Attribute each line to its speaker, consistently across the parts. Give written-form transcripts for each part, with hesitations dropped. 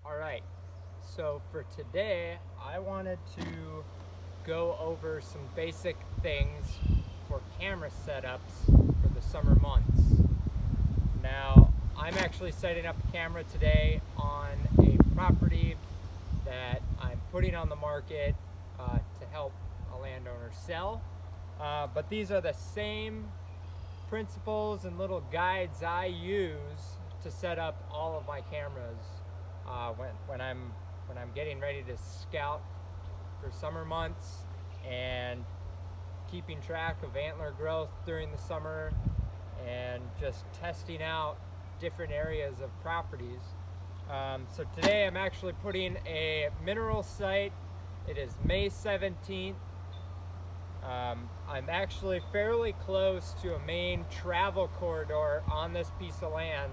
Speaker 1: All right, so for today, I wanted to go over some basic things for camera setups for the summer months. Now, I'm actually setting up a camera today on a property that I'm putting on the market to help a landowner sell. But these are the same principles and little guides I use to set up all of my cameras when I'm getting ready to scout for summer months and keeping track of antler growth during the summer and just testing out different areas of properties. So today I'm actually putting a mineral site. It is May 17th. I'm actually fairly close to a main travel corridor on this piece of land.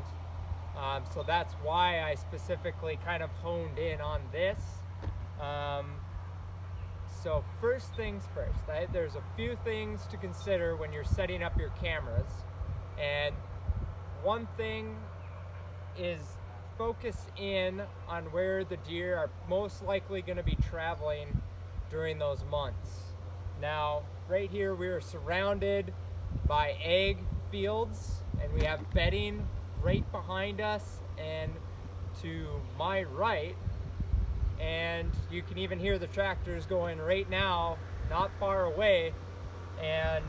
Speaker 1: So that's why I specifically kind of honed in on this. So first things first, there's a few things to consider when you're setting up your cameras. And one thing is focus in on where the deer are most likely going to be traveling during those months. Now, right here we are surrounded by ag fields, and we have bedding right behind us and to my right, and you can even hear the tractors going right now, not far away, and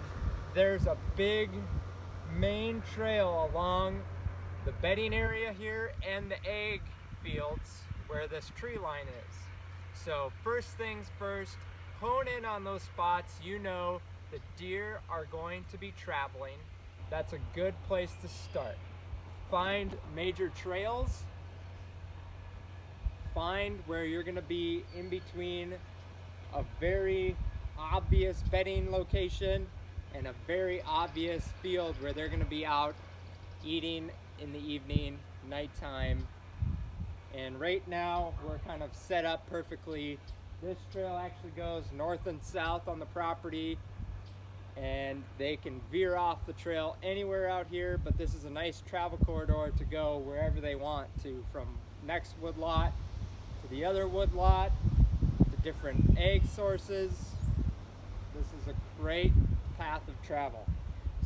Speaker 1: there's a big main trail along the bedding area here and the ag fields where this tree line is. So first things first, hone in on those spots you know the deer are going to be traveling. That's a good place to start. Find major trails. Find where you're going to be in between a very obvious bedding location and a very obvious field where they're going to be out eating in the evening, nighttime. And right now we're kind of set up perfectly. This trail actually goes north and south on the property, and they can veer off the trail anywhere out here, but this is a nice travel corridor to go wherever they want to, from next woodlot to the other woodlot to different egg sources. This is a great path of travel.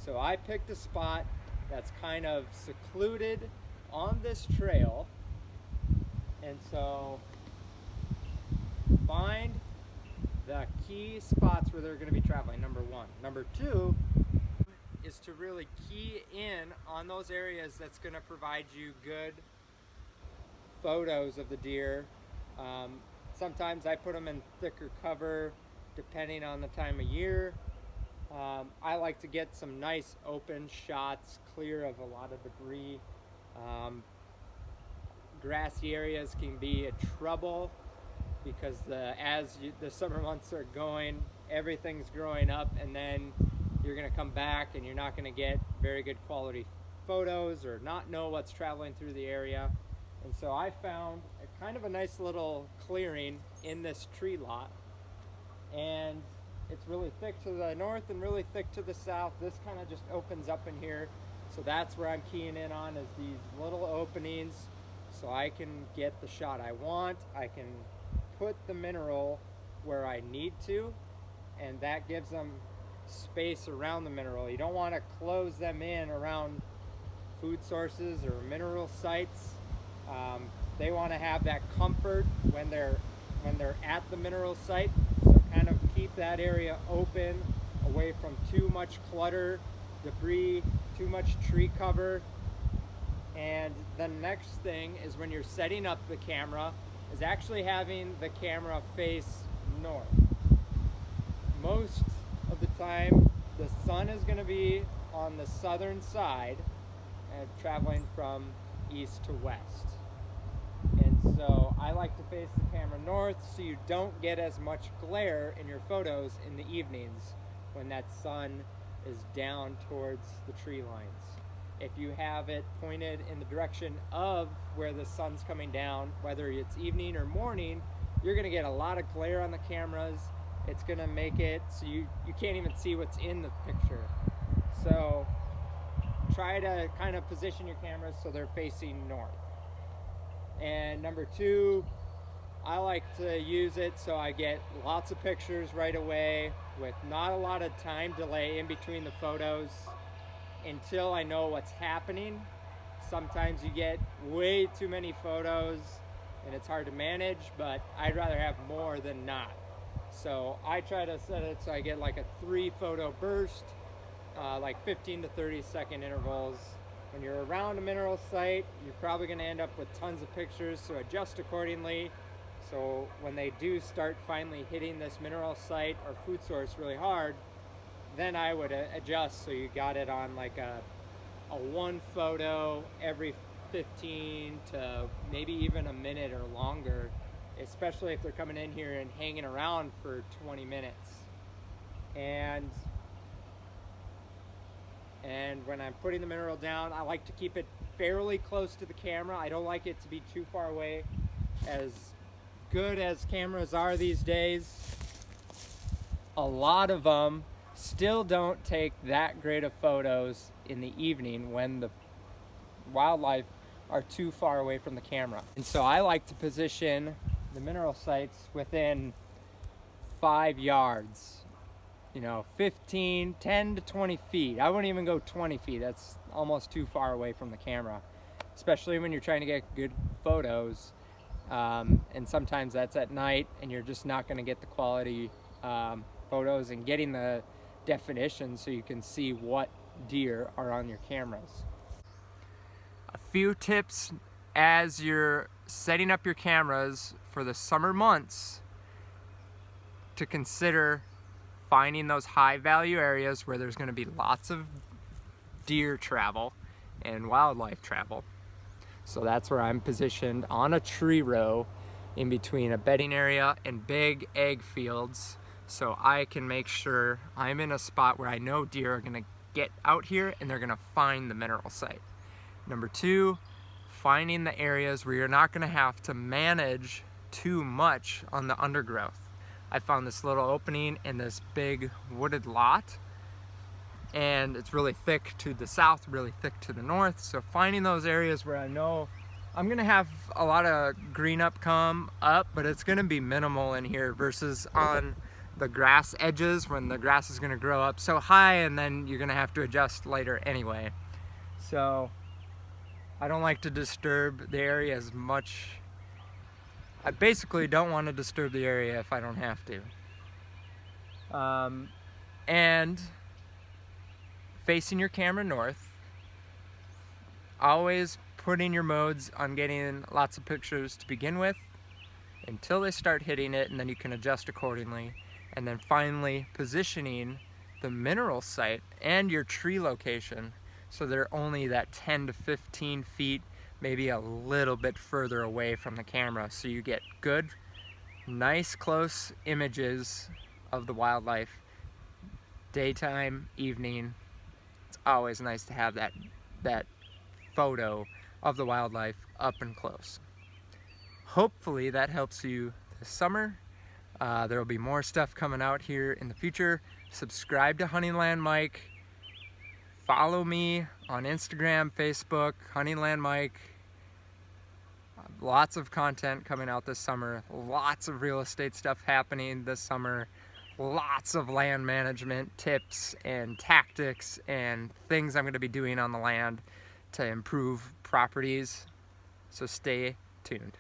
Speaker 1: So I picked a spot that's kind of secluded on this trail, and so find the key spots where they're going to be traveling, number one. Number two is to really key in on those areas that's going to provide you good photos of the deer. Sometimes I put them in thicker cover depending on the time of year. I like to get some nice open shots, clear of a lot of debris. Grassy areas can be a trouble because the summer months are going, everything's growing up, and then you're going to come back and you're not going to get very good quality photos or not know what's traveling through the area. And so I found a kind of a nice little clearing in this tree lot, and it's really thick to the north and really thick to the south. This kind of just opens up in here, so that's where I'm keying in on, is these little openings, so I can get the shot I want. I can put the mineral where I need to, and that gives them space around the mineral. You don't want to close them in around food sources or mineral sites. They want to have that comfort when they're at the mineral site, so kind of keep that area open, away from too much clutter, debris, too much tree cover. And the next thing is, when you're setting up the camera, is actually having the camera face north. Most of the time the sun is going to be on the southern side and traveling from east to west. And so I like to face the camera north so you don't get as much glare in your photos in the evenings when that sun is down towards the tree lines. If you have it pointed in the direction of where the sun's coming down, whether it's evening or morning, you're going to get a lot of glare on the cameras. It's going to make it so you can't even see what's in the picture. So try to kind of position your cameras so they're facing north. And number two, I like to use it so I get lots of pictures right away with not a lot of time delay in between the photos until I know what's happening. Sometimes you get way too many photos and it's hard to manage, but I'd rather have more than not. So I try to set it so I get like a 3 photo burst, like 15 to 30 second intervals. When you're around a mineral site, you're probably going to end up with tons of pictures, so adjust accordingly. So when they do start finally hitting this mineral site or food source really hard, then I would adjust so you got it on like a 1 photo every 15 to maybe even a minute or longer, especially if they're coming in here and hanging around for 20 minutes. And when I'm putting the mineral down, I like to keep it fairly close to the camera. I don't like it to be too far away. As good as cameras are these days, a lot of them still don't take that great of photos in the evening when the wildlife are too far away from the camera. And so I like to position the mineral sites within 5 yards. 10 to 20 feet. I wouldn't even go 20 feet. That's almost too far away from the camera, especially when you're trying to get good photos. And sometimes that's at night and you're just not going to get the quality photos and getting the definition so you can see what deer are on your cameras. A few tips as you're setting up your cameras for the summer months to consider: finding those high value areas where there's going to be lots of deer travel and wildlife travel. So that's where I'm positioned, on a tree row in between a bedding area and big egg fields, so I can make sure I'm in a spot where I know deer are going to get out here and they're going to find the mineral site. Number two, finding the areas where you're not going to have to manage too much on the undergrowth. I found this little opening in this big wooded lot, and it's really thick to the south, really thick to the north. So finding those areas where I know I'm gonna have a lot of green up come up, but it's gonna be minimal in here versus on the grass edges when the grass is gonna grow up so high and then you're gonna have to adjust later anyway. So I don't like to disturb the area as much. I basically don't want to disturb the area if I don't have to. And facing your camera north, always putting your modes on getting lots of pictures to begin with until they start hitting it, and then you can adjust accordingly. And then finally positioning the mineral site and your tree location so they're only that 10 to 15 feet, maybe a little bit further away from the camera, so you get good, nice close images of the wildlife, daytime, evening. It's always nice to have that photo of the wildlife up and close. Hopefully that helps you this summer. There will be more stuff coming out here in the future. Subscribe to Huntingland Mike. Follow me on Instagram, Facebook, Huntingland Mike. Lots of content coming out this summer. Lots of real estate stuff happening this summer. Lots of land management tips and tactics and things I'm going to be doing on the land to improve properties. So stay tuned.